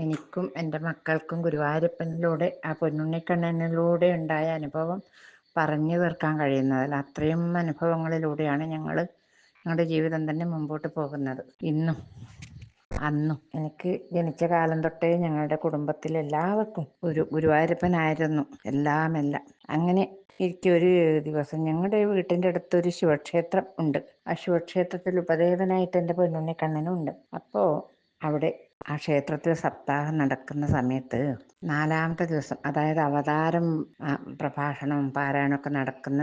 എനിക്കും എൻ്റെ മക്കൾക്കും ഗുരുവായൂരപ്പനിലൂടെ ആ പൊന്നുണ്ണിക്കണ്ണനിലൂടെ ഉണ്ടായ അനുഭവം പറഞ്ഞു തീർക്കാൻ കഴിയുന്നതല്ല. അത്രയും അനുഭവങ്ങളിലൂടെയാണ് ഞങ്ങളുടെ ജീവിതം തന്നെ മുമ്പോട്ട് പോകുന്നത്. ഇന്നും അന്നും എനിക്ക് ജനിച്ച കാലം തൊട്ടേ ഞങ്ങളുടെ കുടുംബത്തിൽ എല്ലാവർക്കും ഗുരുവായൂരപ്പനായിരുന്നു എല്ലാം. അങ്ങനെ ഇരിക്കെ ഒരു ദിവസം ഞങ്ങളുടെ വീട്ടിൻ്റെ അടുത്തൊരു ശിവക്ഷേത്രം ഉണ്ട്. ആ ശിവക്ഷേത്രത്തിൽ ഉപദേവനായിട്ട് എൻ്റെ പൊന്നുണ്ണിക്കണ്ണനും ഉണ്ട്. അപ്പോൾ അവിടെ ആ ക്ഷേത്രത്തിൽ സപ്താഹം നടക്കുന്ന സമയത്ത് 4-ാമത്തെ ദിവസം, അതായത് അവതാരം പ്രഭാഷണവും പാരായണമൊക്കെ നടക്കുന്ന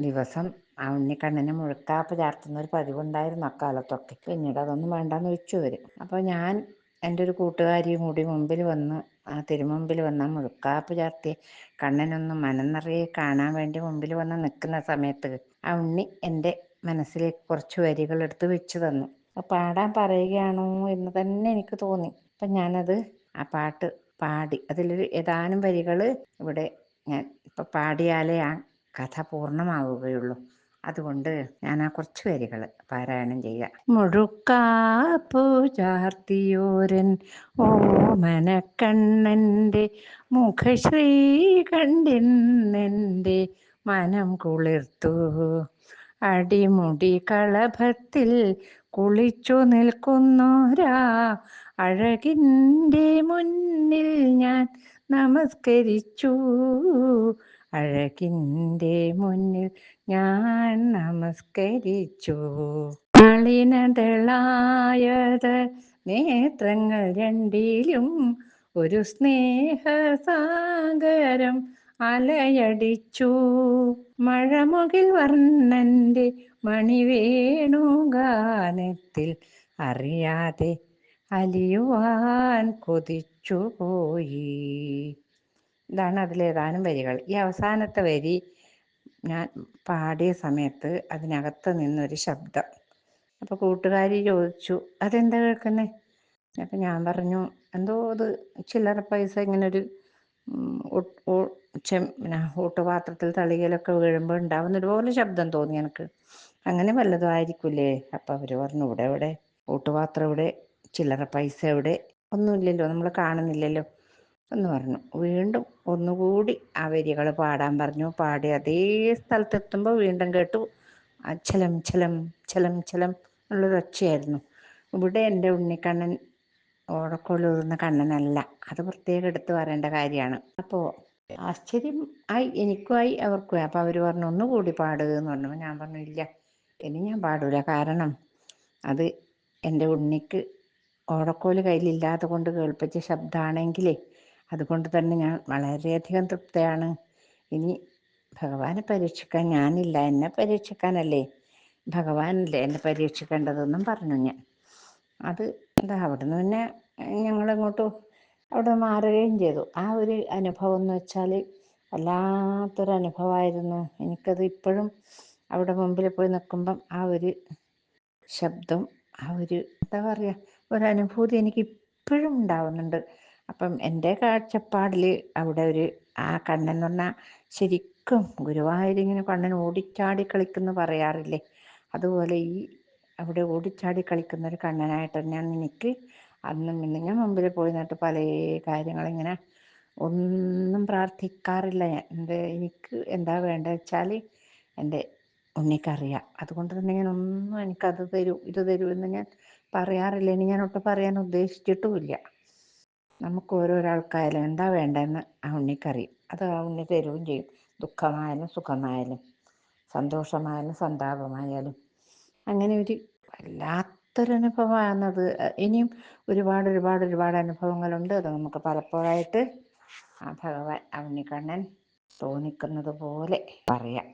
ദിവസം ആ ഉണ്ണിക്കണ്ണന് മുഴുക്കാപ്പ് ചാർത്തുന്ന ഒരു പതിവുണ്ടായിരുന്നു അക്കാലത്തൊക്കെ. പിന്നീട് അതൊന്നും വേണ്ടാന്ന് വെച്ചു വരും. അപ്പോൾ ഞാൻ എൻ്റെ ഒരു കൂട്ടുകാരിയും കൂടി മുമ്പിൽ വന്ന് ആ തിരുമുമ്പിൽ വന്ന് മുഴുക്കാപ്പ് ചാർത്തി കണ്ണനൊന്ന് മനം നിറയെ കാണാൻ വേണ്ടി മുമ്പിൽ വന്ന് നിൽക്കുന്ന സമയത്ത് ആ ഉണ്ണി എൻ്റെ മനസ്സിലേക്ക് കുറച്ച് വരികൾ എടുത്ത് വെച്ച് തന്നു. പാടാൻ പറയുകയാണോ എന്ന് തന്നെ എനിക്ക് തോന്നി. അപ്പം ഞാനത് ആ പാട്ട് പാടി. അതിലൊരു ഏതാനും വരികൾ ഇവിടെ ഞാൻ ഇപ്പം പാടിയാലേ ആ കഥ പൂർണ്ണമാവുകയുള്ളൂ. അതുകൊണ്ട് ഞാൻ ആ കുറച്ച് വരികൾ പാരായണം ചെയ്യാം. മുഴുക്കാപ്പു ചാർത്തിയോരൻ ഓമനക്കണ്ണൻ്റെ മുഖശ്രീ കണ്ടിന്നെൻ്റെ മനം കുളിർത്തു. അടിമുടി കളഭത്തിൽ കുളിച്ചു നിൽക്കുന്നോരാ അഴകിൻ്റെ മുന്നിൽ ഞാൻ നമസ്കരിച്ചു. അഴകിൻ്റെ മുന്നിൽ ഞാൻ നമസ്കരിച്ചു. നളിനദളായത് നേത്രങ്ങൾ രണ്ടിലും ഒരു സ്നേഹസാഗരം അലയടിച്ചു. മഴമുകിൽ വർണ്ണന്റെ മണിവേണുഗാനത്തിൽ അറിയാതെ അലിയുവാൻ കൊതിച്ചു പോയി. ഇതാണ് അതിലേതാനും വരികൾ. ഈ അവസാനത്തെ വരി ഞാൻ പാടിയ സമയത്ത് അതിനകത്ത് നിന്നൊരു ശബ്ദം. അപ്പോൾ കൂട്ടുകാരി ചോദിച്ചു, അതെന്താ കേൾക്കുന്നത്? അപ്പം ഞാൻ പറഞ്ഞു, എന്തോ അത് ചില്ലറ പൈസ ഇങ്ങനെ ഒരു പിന്നെ ഊട്ടുപാത്രത്തിൽ തളികയിലൊക്കെ വീഴുമ്പോൾ ഉണ്ടാവുന്നതുപോലെ ശബ്ദം തോന്നി എനിക്ക്. അങ്ങനെ വല്ലതും ആയിരിക്കില്ലേ? അപ്പം അവർ പറഞ്ഞു, ഇവിടെ ഊട്ടുപാത്രം ഇവിടെ, ചില്ലറ പൈസ ഇവിടെ, ഒന്നുമില്ലല്ലോ, നമ്മൾ കാണുന്നില്ലല്ലോ എന്ന് പറഞ്ഞു. വീണ്ടും ഒന്നുകൂടി ആ വരികൾ പാടാൻ പറഞ്ഞു. പാടി അതേ സ്ഥലത്തെത്തുമ്പോൾ വീണ്ടും കേട്ടു ചലം ചലം ചലം ചലം എന്നുള്ളൊരു ഒച്ചയായിരുന്നു. ഇവിടെ എൻ്റെ ഉണ്ണിക്കണ്ണൻ ഓടക്കോലൂറുന്ന കണ്ണനല്ല, അത് പ്രത്യേകം എടുത്ത് പറയേണ്ട കാര്യമാണ്. അപ്പോൾ ആശ്ചര്യം ആയി, എനിക്കുമായി അവർക്കുമായി. അപ്പോൾ അവർ പറഞ്ഞു, ഒന്നുകൂടി പാടുക എന്ന് പറഞ്ഞു. ഞാൻ പറഞ്ഞു, ഇല്ല, ഇനി ഞാൻ പാടൂല. കാരണം അത് എൻ്റെ ഉണ്ണിക്ക് ഓടക്കോല് കയ്യിലില്ലാതെ കൊണ്ട് കേൾപ്പിച്ച ശബ്ദമാണെങ്കിലേ അതുകൊണ്ട് തന്നെ ഞാൻ വളരെയധികം തൃപ്തയാണ്. ഇനി ഭഗവാനെ പരീക്ഷിക്കാൻ ഞാനില്ല, എന്നെ പരീക്ഷിക്കാനല്ലേ ഭഗവാനല്ലേ എന്നെ പരീക്ഷിക്കേണ്ടതെന്നും പറഞ്ഞു ഞാൻ. അത് അവിടെ നിന്ന് പിന്നെ ഞങ്ങളിങ്ങോട്ട് അവിടെ മാറുകയും ചെയ്തു. ആ ഒരു അനുഭവം എന്ന് വെച്ചാൽ വല്ലാത്തൊരനുഭവമായിരുന്നു. എനിക്കത് ഇപ്പോഴും അവിടെ മുമ്പിൽ പോയി നിൽക്കുമ്പം ആ ഒരു ശബ്ദം, ആ ഒരു എന്താ പറയുക, ഒരനുഭൂതി എനിക്ക് ഇപ്പോഴും ഉണ്ടാവുന്നുണ്ട്. അപ്പം എൻ്റെ കാഴ്ചപ്പാടിൽ അവിടെ ആ കണ്ണൻ എന്ന് പറഞ്ഞാൽ ശരിക്കും ഗുരുവായൂരിങ്ങനെ കണ്ണൻ ഓടിച്ചാടി കളിക്കുന്നു പറയാറില്ലേ, അതുപോലെ അവിടെ ഓടിച്ചാടി കളിക്കുന്ന ഒരു കണ്ണനായിട്ട് തന്നെയാണ് എനിക്ക് അന്നും ഇന്നും. ഞാൻ മുമ്പിൽ പോയി നിന്നിട്ട് പല കാര്യങ്ങളിങ്ങനെ ഒന്നും പ്രാർത്ഥിക്കാറില്ല ഞാൻ. എനിക്ക് എന്താ വേണ്ടത് വെച്ചാൽ എൻ്റെ ഉണ്ണിക്കറിയാം. അതുകൊണ്ട് തന്നെ ഞാൻ ഒന്നും എനിക്കത് തരൂ ഇത് തരൂ എന്ന് ഞാൻ പറയാറില്ല. ഇനി ഞാൻ ഒട്ടും പറയാൻ ഉദ്ദേശിച്ചിട്ടുമില്ല. നമുക്ക് ഓരോരാൾക്കായാലും എന്താ വേണ്ടതെന്ന് ആ ഉണ്ണിക്കറിയും. അത് ആ ഉണ്ണി തരുകയും ചെയ്യും. ദുഃഖമായാലും സുഖമായാലും സന്തോഷമായാലും സന്താപമായാലും. അങ്ങനെ ഒരു വല്ലാത്തൊരനുഭവമാണത്. ഇനിയും ഒരുപാട് ഒരുപാട് ഒരുപാട് അനുഭവങ്ങളുണ്ട്. അത് നമുക്ക് പലപ്പോഴായിട്ട് ആ ഭഗവാൻ ആ ഉണ്ണിക്കണ്ണൻ തോന്നിക്കുന്നത് പോലെ പറയാം.